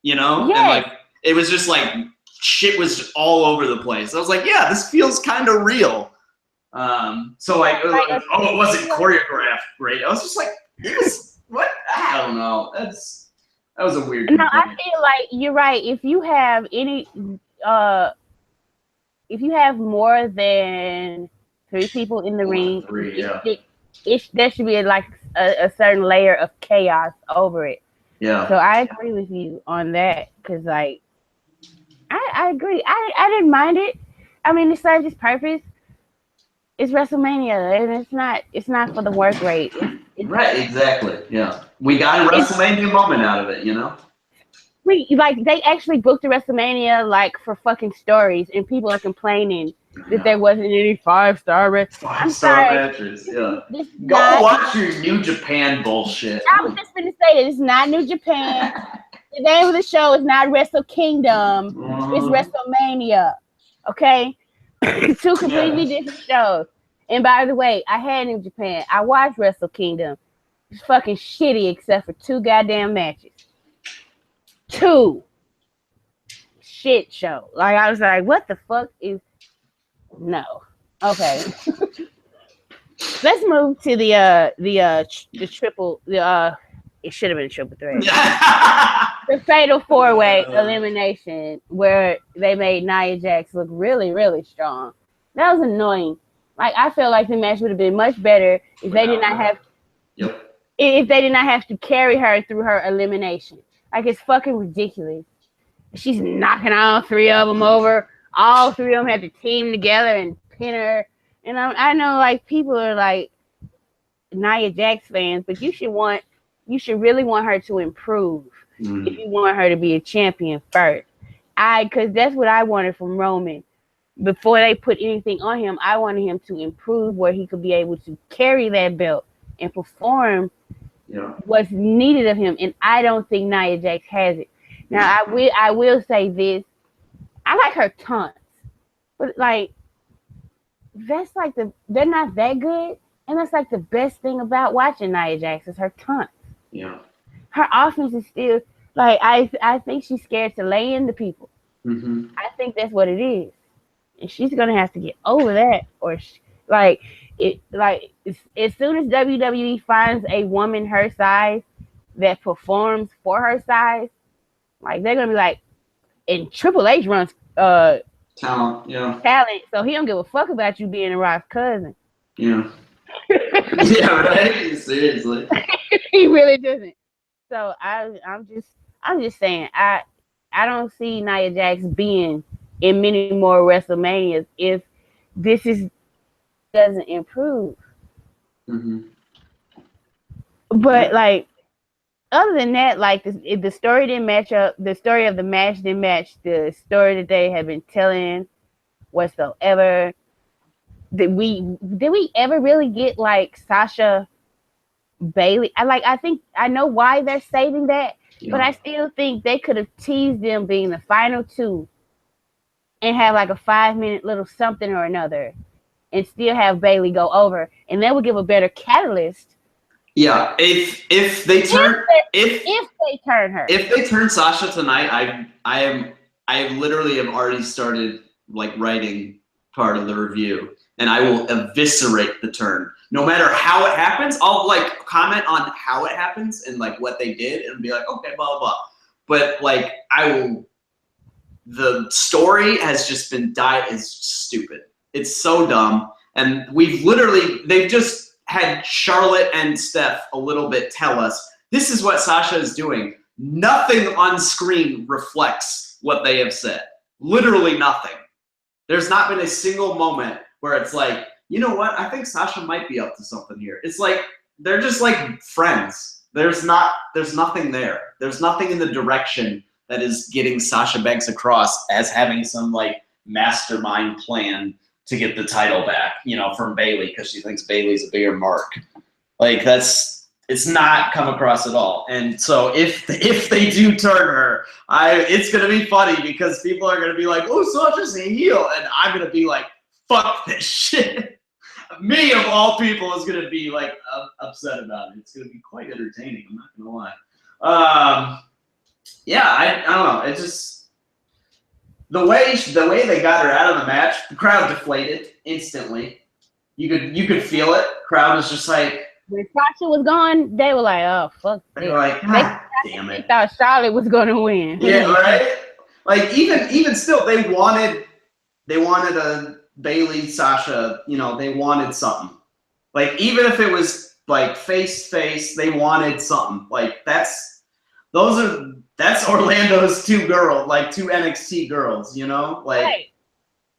Speaker 1: Yes.
Speaker 2: And like it was just like shit was just all over the place. I was like, yeah, this feels kind of real. So like, it wasn't choreographed great. I was just like, it was what? I don't know. That was a weird.
Speaker 1: No, I feel like you're right. If you have if you have more than 3 people in the ring, there should be like a certain layer of chaos over it.
Speaker 2: Yeah.
Speaker 1: So I agree with you on that because like I agree. I didn't mind it. I mean, it served its purpose. It's WrestleMania, and it's not for the work rate. It's
Speaker 2: right, exactly. Yeah, we got a WrestleMania moment out of it, you know.
Speaker 1: They actually booked the WrestleMania like for fucking stories, and people are complaining that there wasn't any 5-star matches. I'm sorry.
Speaker 2: Matches, yeah.
Speaker 1: Go
Speaker 2: watch your New Japan bullshit.
Speaker 1: I was just gonna say that it's not New Japan. The name of the show is not Wrestle Kingdom. It's WrestleMania. Okay, two completely different shows. And by the way, I had New Japan. I watched Wrestle Kingdom. It's fucking shitty except for 2 goddamn matches. 2 shit show. Like I was like, what the fuck is no? Okay. Let's move to the triple it should have been a triple threat. The fatal 4-way elimination where they made Nia Jax look really, really strong. That was annoying. Like I feel like the match would have been much better if they did not have if they did not have to carry her through her elimination. Like, it's fucking ridiculous. She's knocking all 3 of them over. All 3 of them had to team together and pin her. And I know, like, people are, like, Nia Jax fans, but you should really want her to improve if you want her to be a champion first. Because that's what I wanted from Roman. Before they put anything on him, I wanted him to improve where he could be able to carry that belt and perform what's needed of him, and I don't think Nia Jax has it. Now, I will say this: I like her taunts, but like that's like they're not that good, and that's like the best thing about watching Nia Jax is her taunts.
Speaker 2: Yeah,
Speaker 1: her offense is still like I think she's scared to lay into people.
Speaker 2: Mm-hmm.
Speaker 1: I think that's what it is, and she's gonna have to get over that, or as soon as WWE finds a woman her size that performs for her size, like they're gonna be like, and Triple H runs talent, so he don't give a fuck about you being a Rock's cousin.
Speaker 2: Yeah. Yeah, right. Seriously.
Speaker 1: He really doesn't. So I'm just saying I don't see Nia Jax being in many more WrestleManias if this doesn't improve.
Speaker 2: Mm-hmm.
Speaker 1: But like other than that, like the story didn't match up. The story of the match didn't match the story that they have been telling whatsoever. Did we ever really get like Sasha Bailey? I think I know why they're saving that, but I still think they could have teased them being the final 2 and have like a 5-minute little something or another and still have Bailey go over, and that would give a better catalyst.
Speaker 2: Yeah, if they turn Sasha tonight, I literally have already started like writing part of the review, and I will eviscerate the turn. No matter how it happens, I'll like comment on how it happens and like what they did, and be like, okay, blah blah blah. But like the story has just been is stupid. It's so dumb, and they've just had Charlotte and Steph a little bit tell us this is what Sasha is doing. Nothing on screen reflects what they have said. Literally nothing. There's not been a single moment where it's like, you know what? I think Sasha might be up to something here. It's like they're just like friends. There's nothing there. There's nothing in the direction that is getting Sasha Banks across as having some like mastermind plan to get the title back, from Bayley because she thinks Bayley's a bigger mark. Like it's not come across at all. And so if they do turn her, it's gonna be funny because people are gonna be like, "Oh, Sasha's a heel," and I'm gonna be like, "Fuck this shit." Me of all people is gonna be like upset about it. It's gonna be quite entertaining. I'm not gonna lie. Yeah, I don't know. It just. The way they got her out of the match, the crowd deflated instantly. You could feel it. Crowd was just like,
Speaker 1: when Sasha was gone, they were like, "Oh fuck!"
Speaker 2: They were like, "God damn it!"
Speaker 1: They thought Charlotte was gonna win.
Speaker 2: Yeah, right. Like even still, they wanted a Bayley Sasha. They wanted something. Like, even if it was like face to face, they wanted something. Like, that's Orlando's two NXT girls, you know? Like,
Speaker 1: right.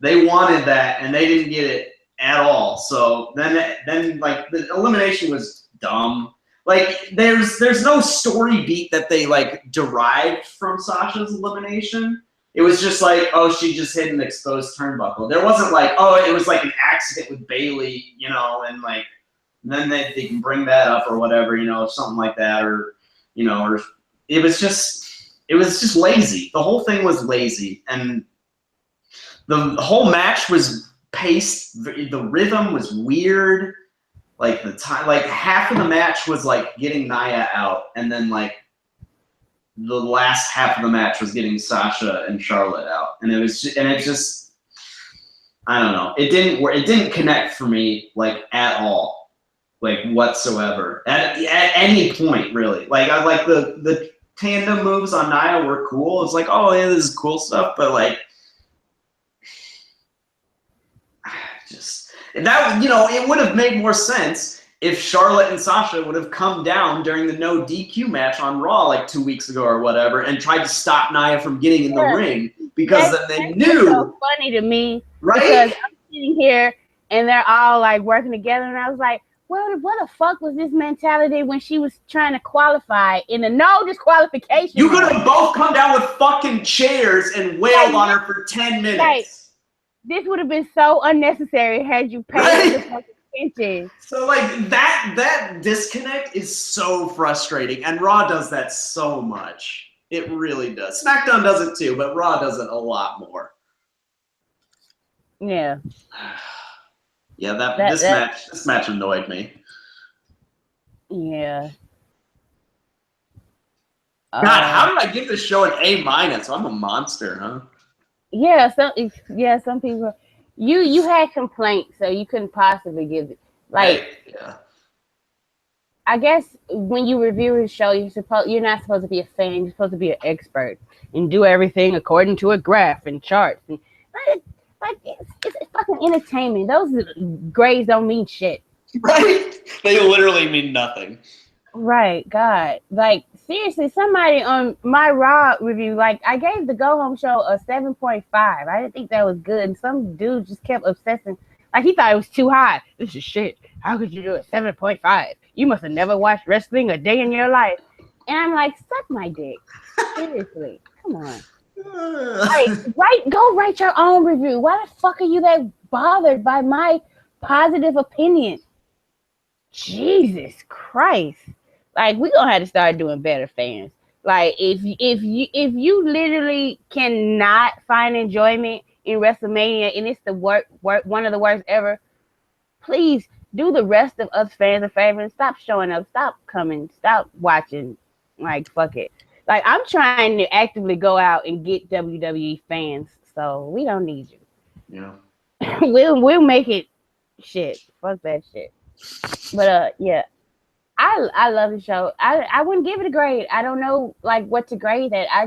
Speaker 2: They wanted that and they didn't get it at all. So then like the elimination was dumb. Like, there's no story beat that they like derived from Sasha's elimination. It was just like, oh, she just hit an exposed turnbuckle. There wasn't like, oh, it was like an accident with Bayley, you know, and like then they can bring that up or whatever, you know, something like that, or you know, or it was just lazy. The whole thing was lazy, and the whole match was paced. The rhythm was weird. Like the time, like half of the match was like getting Nia out, and then like the last half of the match was getting Sasha and Charlotte out, and it just I don't know. It didn't work. It didn't connect for me like at all, like whatsoever at any point really. Like I like the tandem moves on Nia were cool. It's like, oh yeah, this is cool stuff, but like just that, you know, it would have made more sense if Charlotte and Sasha would have come down during the no DQ match on Raw like 2 weeks ago or whatever and tried to stop Nia from getting in the ring, because then they knew.
Speaker 1: So funny to me,
Speaker 2: right?
Speaker 1: Because I'm sitting here and they're all like working together, and I was like, well, what the fuck was this mentality when she was trying to qualify in the no disqualification?
Speaker 2: You could have both come down with fucking chairs and wailed on her for 10 minutes.
Speaker 1: Like, this would have been so unnecessary had you paid the fucking attention.
Speaker 2: So like that disconnect is so frustrating, and Raw does that so much. It really does. SmackDown does it too, but Raw does it a lot more.
Speaker 1: Yeah.
Speaker 2: Yeah, this match annoyed me.
Speaker 1: Yeah.
Speaker 2: God, how did I give this show an A-? I'm a monster, huh?
Speaker 1: Yeah, some people. You had complaints, so you couldn't possibly give it. Like,
Speaker 2: yeah.
Speaker 1: I guess when you review a show, you're not supposed to be a fan. You're supposed to be an expert and do everything according to a graph and charts. And it's fucking entertainment. Those grades don't mean shit.
Speaker 2: Right? They literally mean nothing.
Speaker 1: Right, God. Like, seriously, somebody on my Raw review, like, I gave the Go Home show a 7.5. I didn't think that was good. And some dude just kept obsessing. Like, he thought it was too high. This is shit. How could you do a 7.5? You must have never watched wrestling a day in your life. And I'm like, suck my dick. Seriously. Come on. Go write your own review. Why the fuck are you that bothered by my positive opinion? Jesus Christ. Like, we gonna have to start doing better, fans. Like, if you literally cannot find enjoyment in WrestleMania and it's the one of the worst ever, please do the rest of us fans a favor and stop showing up, stop coming, stop watching. Like, fuck it. Like, I'm trying to actively go out and get WWE fans, so we don't need you.
Speaker 2: Yeah.
Speaker 1: We'll make it shit. Fuck that shit. But yeah. I love the show. I wouldn't give it a grade. I don't know like what to grade that. I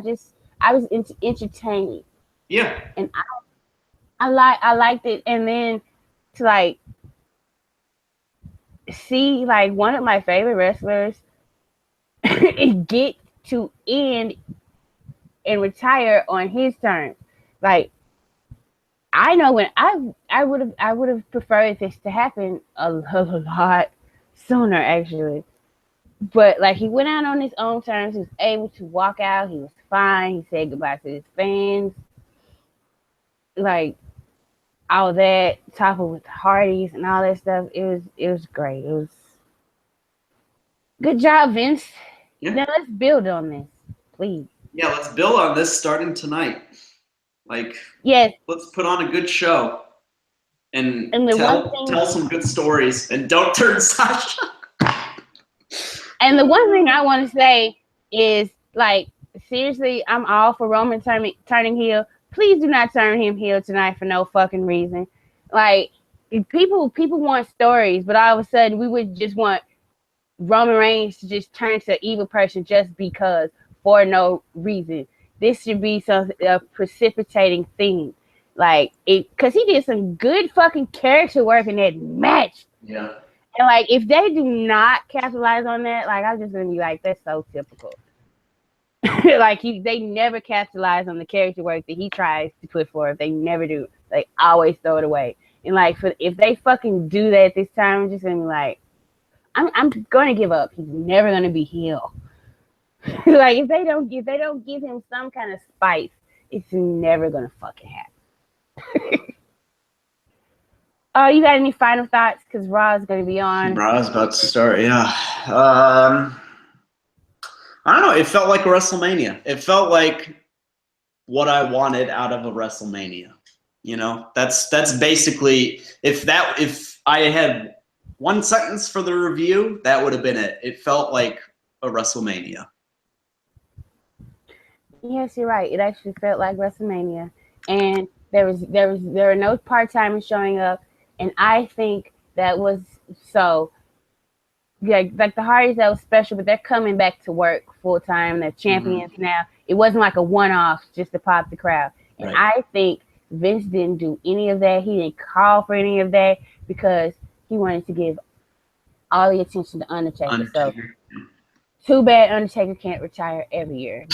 Speaker 1: was entertained.
Speaker 2: Yeah.
Speaker 1: And I liked it, and then to like see like one of my favorite wrestlers get to end and retire on his terms. Like, I know when I would have preferred this to happen a lot sooner, actually. But like, he went out on his own terms. He was able to walk out. He was fine. He said goodbye to his fans. Like, all that, toppled with the Hardys and all that stuff. It was great. It was good job, Vince.
Speaker 2: Yeah.
Speaker 1: Now let's build on this, please.
Speaker 2: Yeah, let's build on this starting tonight. Like,
Speaker 1: yes,
Speaker 2: let's put on a good show and tell some good stories, and don't turn Sasha.
Speaker 1: And the one thing I want to say is, like, seriously, I'm all for Roman turning heel. Please do not turn him heel tonight for no fucking reason. Like, people want stories, but all of a sudden we would just want Roman Reigns to just turn to an evil person just because, for no reason. This should be a precipitating thing. Like, because he did some good fucking character work in that match.
Speaker 2: Yeah.
Speaker 1: And like, if they do not capitalize on that, like, I'm just gonna be like, that's so typical. Like, they never capitalize on the character work that he tries to put forth. They never do. They always throw it away. And like, if they fucking do that this time, I'm just gonna be like, I'm gonna give up. He's never gonna be healed. Like, if they don't give him some kind of spice, it's never gonna fucking happen. You got any final thoughts? Because Raw is gonna be on.
Speaker 2: Raw's about to start. Yeah. I don't know. It felt like a WrestleMania. It felt like what I wanted out of a WrestleMania. You know, that's basically if I had one sentence for the review, that would have been it. It felt like a WrestleMania.
Speaker 1: Yes, you're right. It actually felt like WrestleMania, and there were no part-timers showing up, and I think that was so. Yeah, like the Hardys, that was special, but they're coming back to work full time. They're champions now. It wasn't like a one-off just to pop the crowd. And
Speaker 2: Right.
Speaker 1: I think Vince didn't do any of that. He didn't call for any of that because he wanted to give all the attention to Undertaker. So too bad Undertaker can't retire every year.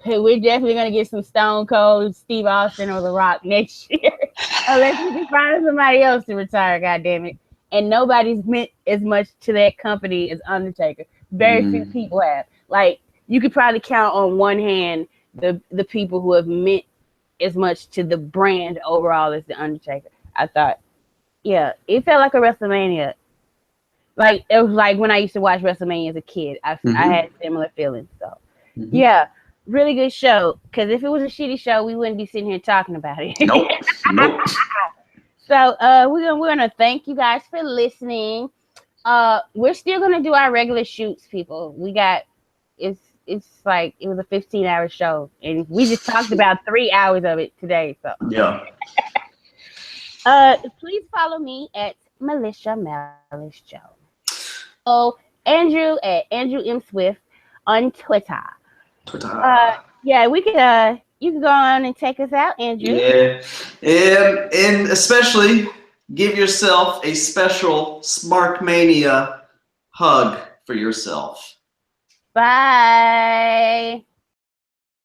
Speaker 1: We're definitely gonna get some Stone Cold, Steve Austin, or The Rock next year, unless we can find somebody else to retire. God damn it! And nobody's meant as much to that company as Undertaker. Very few people have. Like, you could probably count on one hand the people who have meant as much to the brand overall as the Undertaker. I thought, yeah, it felt like a WrestleMania. Like, it was like when I used to watch WrestleMania as a kid. I had similar feelings. So, yeah. Really good show. Because if it was a shitty show, we wouldn't be sitting here talking about it.
Speaker 2: Nope.
Speaker 1: So we're gonna thank you guys for listening. We're still gonna do our regular shoots, people. It's like it was a 15-hour show, and we just talked about 3 hours of it today. So
Speaker 2: Yeah.
Speaker 1: Please follow me at Militia Malice Joe. Oh, Andrew at andrewmswift on Twitter. Yeah, we could. You can go on and take us out, Andrew.
Speaker 2: Yeah, and especially give yourself a special Smarkmania hug for yourself.
Speaker 1: Bye.